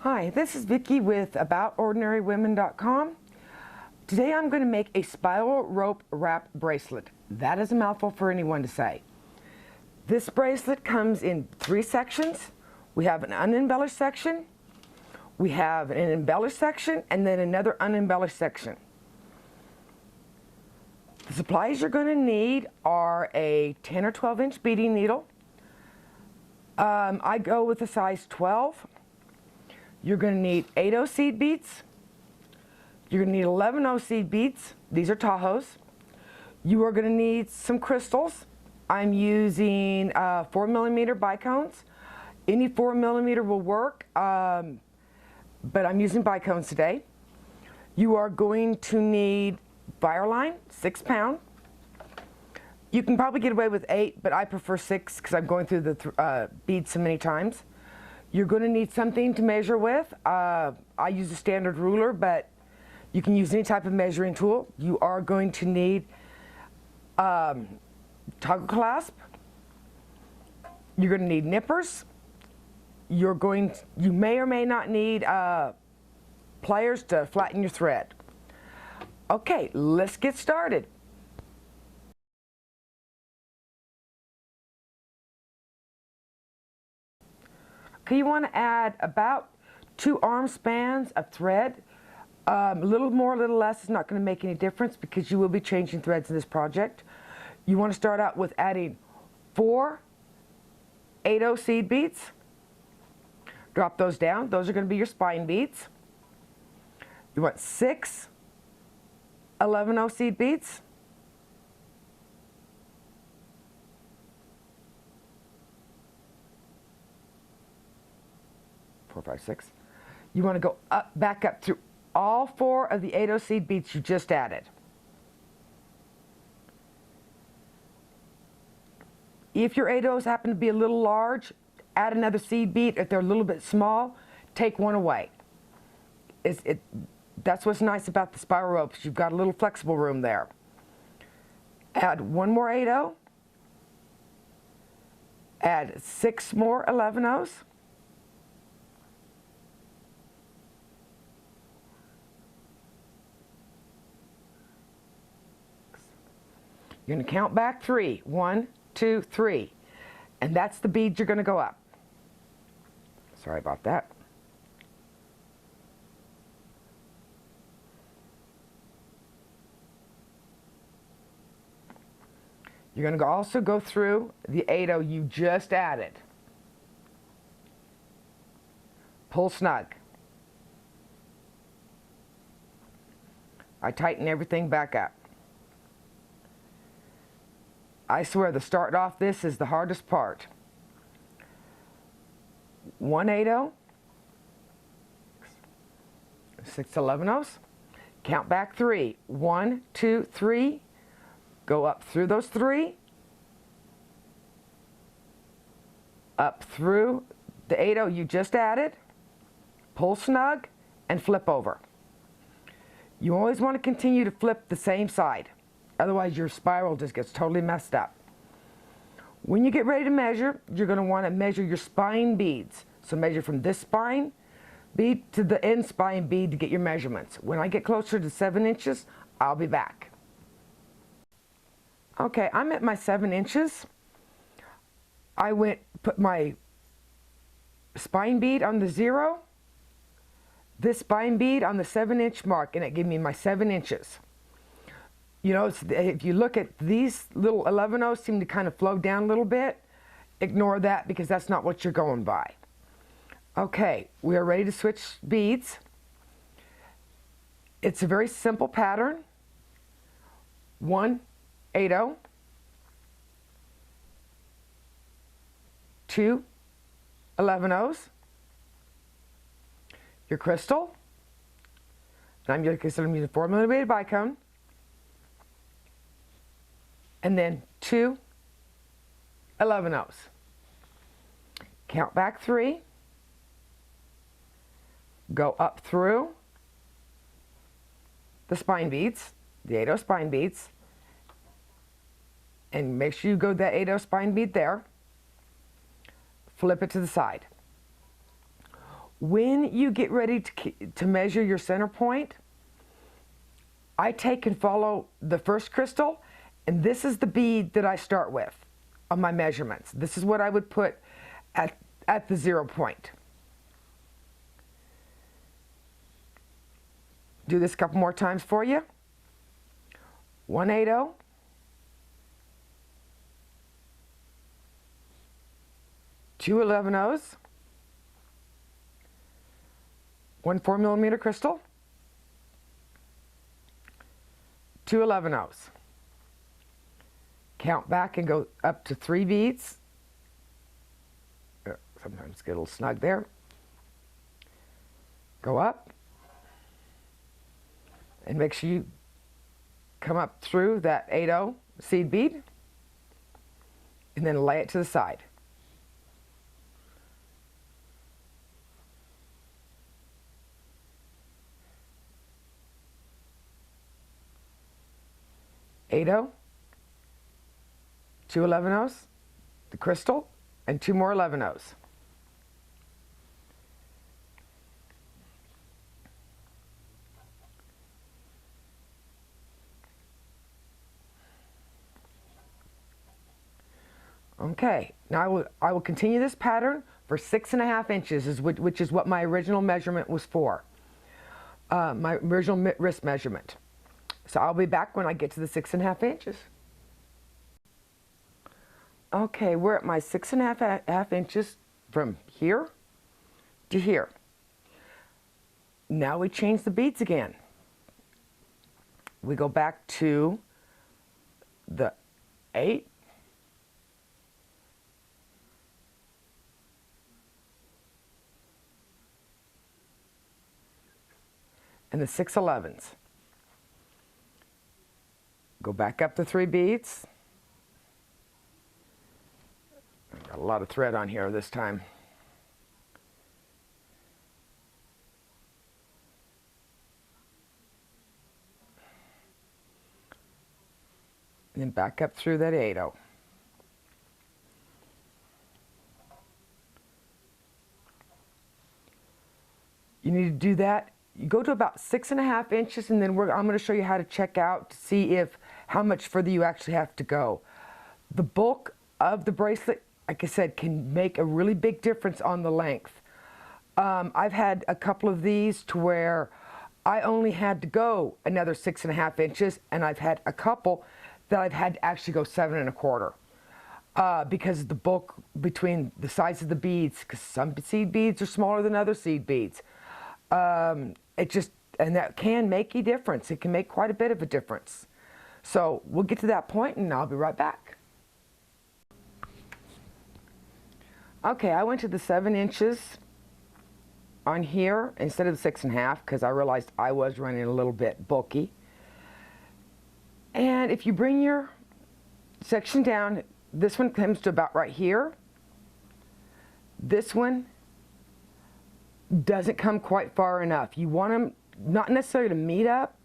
Hi, this is Vicki with AboutOrdinaryWomen.com. Today I'm going to make a spiral rope wrap bracelet. That is a mouthful for anyone to say. This bracelet comes in 3 sections. We have an unembellished section, we have an embellished section, and then another unembellished section. The supplies you're going to need are a 10 or 12 inch beading needle. I go with a size 12. You're going to need 8/0 seed beads. You're going to need 11/0 seed beads. These are Tahoes. You are going to need some crystals. I'm using 4mm bicones. Any 4mm will work, but I'm using bicones today. You are going to need Fireline, 6 pound. You can probably get away with 8, but I prefer 6 because I'm going through the beads so many times. You're going to need something to measure with. I use a standard ruler, but you can use any type of measuring tool. You are going to need toggle clasp. You're going to need nippers. You may or may not need pliers to flatten your thread. Okay, let's get started. Okay, you want to add about 2 arm spans of thread. A little more, a little less is not going to make any difference because you will be changing threads in this project. You want to start out with adding 4 8/0 seed beads. Drop those down. Those are going to be your spine beads. You want 6 11/0 seed beads. Four, 5, 6. You want to go back up through all 4 of the 8/0 seed beads you just added. If your 8/0s happen to be a little large, add another seed bead. If they're a little bit small, take one away. That's what's nice about the spiral ropes. You've got a little flexible room there. Add 1 more 8/0. Add 6 more 11/0s. You're going to count back 3. 1, 2, 3. And that's the bead you're going to go up. Sorry about that. You're going to also go through the 8/0 you just added. Pull snug. I tighten everything back up. I swear the start off this is the hardest part. 1 8/0, 6 11/0s, count back 3. 1, 2, 3, go up through those 3, up through the 8/0 you just added, pull snug, and flip over. You always want to continue to flip the same side. Otherwise, your spiral just gets totally messed up. When you get ready to measure, you're going to want to measure your spine beads. So measure from this spine bead to the end spine bead to get your measurements. When I get closer to 7 inches, I'll be back. Okay, I'm at my 7 inches. I put my spine bead on the 0, this spine bead on the 7-inch mark, and it gave me my 7 inches. You know, if you look at these little 11/0s seem to kind of flow down a little bit, ignore that because that's not what you're going by. Okay, we are ready to switch beads. It's a very simple pattern. 1 8/0, 2 11/0s, your crystal, and I'm using a 4mm bicone, and then 2 11/0s. Count back 3, go up through the spine beads, the 8/0 spine beads, and make sure you go that 8/0 spine bead there, flip it to the side. When you get ready to measure your center point, I take and follow the first crystal, and this is the bead that I start with on my measurements. This is what I would put at the 0 point. Do this a couple more times for you. 1/8, 2 11/0, 1 4mm crystal, 2 11/0. Count back and go up to 3 beads. Sometimes get a little snug there. Go up and make sure you come up through that 8/0 seed bead and then lay it to the side. Eight-0, 2 11/0, the crystal, and 2 more 11/0. Okay, now I will continue this pattern for 6.5 inches, which is what my original measurement was for, my original wrist measurement. So I'll be back when I get to the 6.5 inches. Okay, we're at my 6.5 inches from here to here. Now we change the beads again. We go back to the 8, and the 6 11s. Go back up to 3 beads. I've got a lot of thread on here this time. And then back up through that 8/0. You need to do that. You go to about 6.5 inches, and then I'm going to show you how to check out to see how much further you actually have to go. The bulk of the bracelet, like I said, can make a really big difference on the length. I've had a couple of these to where I only had to go another 6.5 inches, and I've had a couple that I've had to actually go 7 1/4 because of the bulk between the size of the beads, because some seed beads are smaller than other seed beads. And that can make a difference. It can make quite a bit of a difference. So we'll get to that point and I'll be right back. Okay, I went to the 7 inches on here instead of the 6.5 because I realized I was running a little bit bulky. And if you bring your section down, this one comes to about right here. This one doesn't come quite far enough. You want them not necessarily to meet up,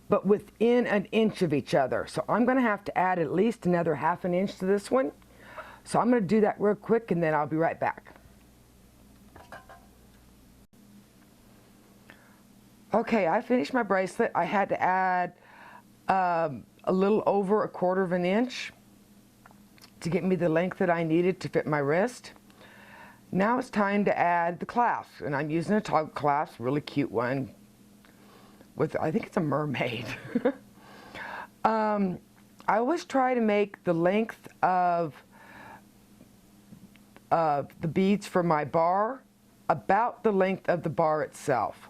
but within 1 inch of each other. So I'm going to have to add at least another 1/2 inch to this one. So I'm going to do that real quick and then I'll be right back. Okay, I finished my bracelet. I had to add a little over 1/4 inch to get me the length that I needed to fit my wrist. Now it's time to add the clasp, and I'm using a toggle clasp, really cute one with, I think it's a mermaid. I always try to make the length of the beads for my bar about the length of the bar itself.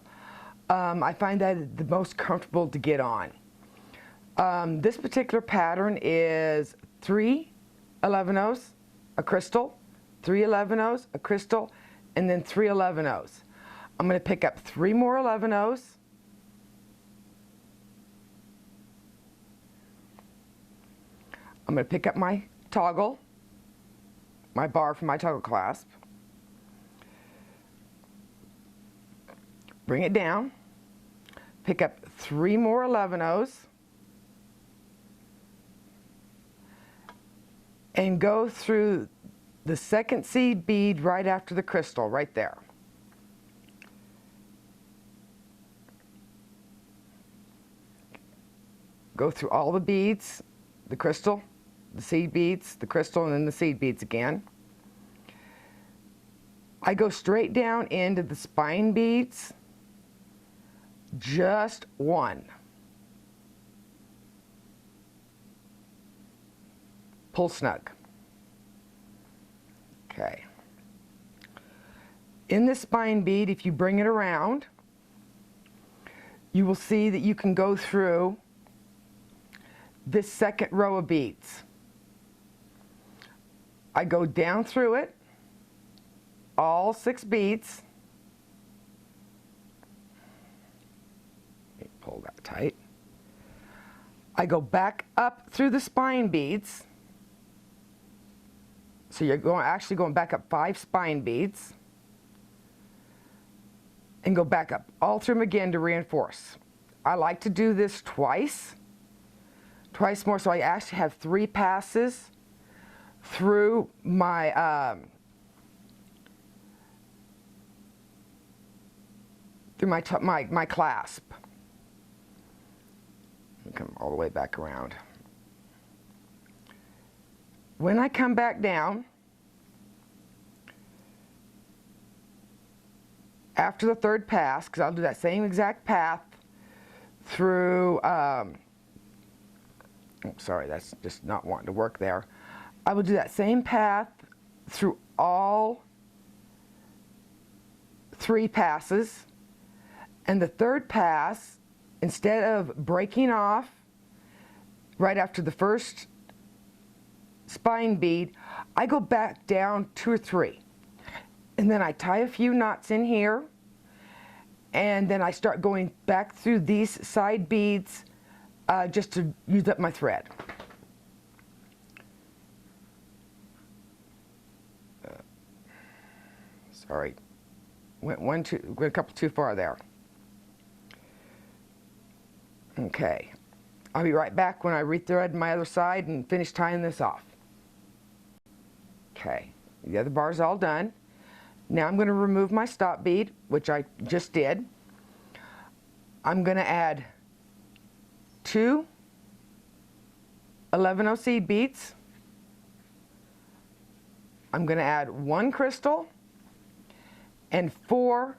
I find that the most comfortable to get on. This particular pattern is 3 11/0, a crystal, 3 11/0, a crystal, and then 3 11/0. I'm going to pick up 3 more 11/0. I'm going to pick up my toggle, my bar for my toggle clasp, bring it down, pick up 3 more 11/0, and go through the second seed bead right after the crystal, right there. go through all the beads, the crystal, the seed beads, the crystal, and then the seed beads again. I go straight down into the spine beads, just one. Pull snug. Okay. In the spine bead, if you bring it around, you will see that you can go through this second row of beads. I go down through it, all 6 beads. Let me pull that tight. I go back up through the spine beads. So you're actually going back up 5 spine beads. And go back up all through them again to reinforce. I like to do this twice more, so I actually have 3 passes through my my clasp. Come all the way back around. When I come back down, after the 3rd pass, because I'll do that same exact path through, sorry, that's just not wanting to work there. I will do that same path through all 3 passes, and the 3rd pass, instead of breaking off right after the first spine bead, I go back down 2 or 3. And then I tie a few knots in here, and then I start going back through these side beads just to use up my thread. Sorry, went a couple too far there. Okay, I'll be right back when I rethread my other side and finish tying this off. Okay, the other bar's all done. Now I'm going to remove my stop bead, which I just did. I'm going to add 2 11-0 seed beads. I'm going to add 1 crystal and 4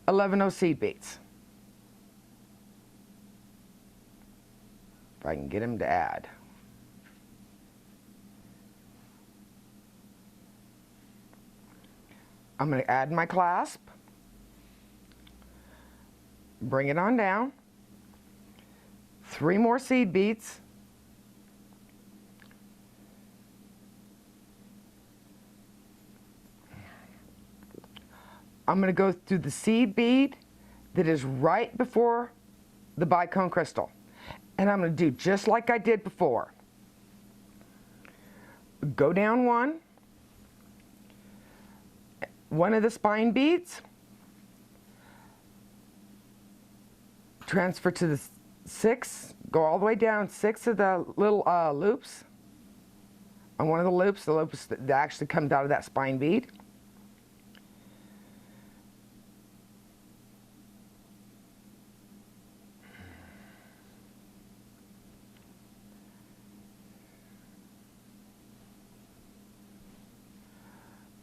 11-0 seed beads. If I can get them to add. I'm going to add my clasp, bring it on down, 3 more seed beads, I'm going to go through the seed bead that is right before the bicone crystal, and I'm going to do just like I did before. Go down one of the spine beads, transfer to the 6, go all the way down 6 of the little loops on one of the loops that actually comes out of that spine bead.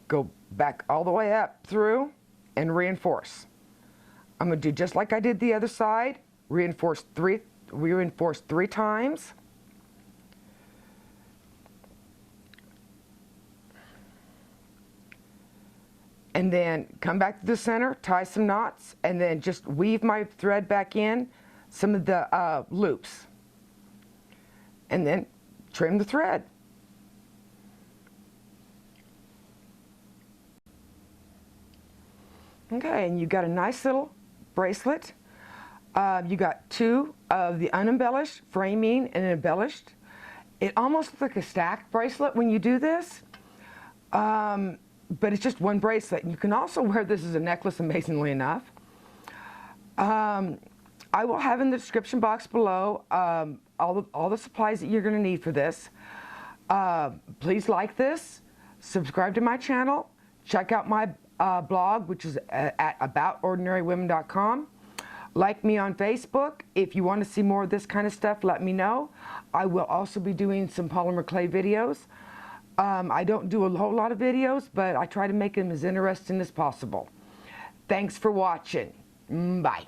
Go back all the way up through and reinforce. I'm going to do just like I did the other side, reinforce 3 times. And then come back to the center, tie some knots, and then just weave my thread back in some of the loops. And then trim the thread. Okay, and you got a nice little bracelet. You got 2 of the unembellished, framing and embellished. It almost looks like a stacked bracelet when you do this, but it's just one bracelet. You can also wear this as a necklace, amazingly enough. I will have in the description box below all the supplies that you're going to need for this. Please like this, subscribe to my channel, check out my blog, which is at aboutordinarywomen.com. Like me on Facebook. If you want to see more of this kind of stuff, let me know. I will also be doing some polymer clay videos. I don't do a whole lot of videos, but I try to make them as interesting as possible. Thanks for watching. Bye.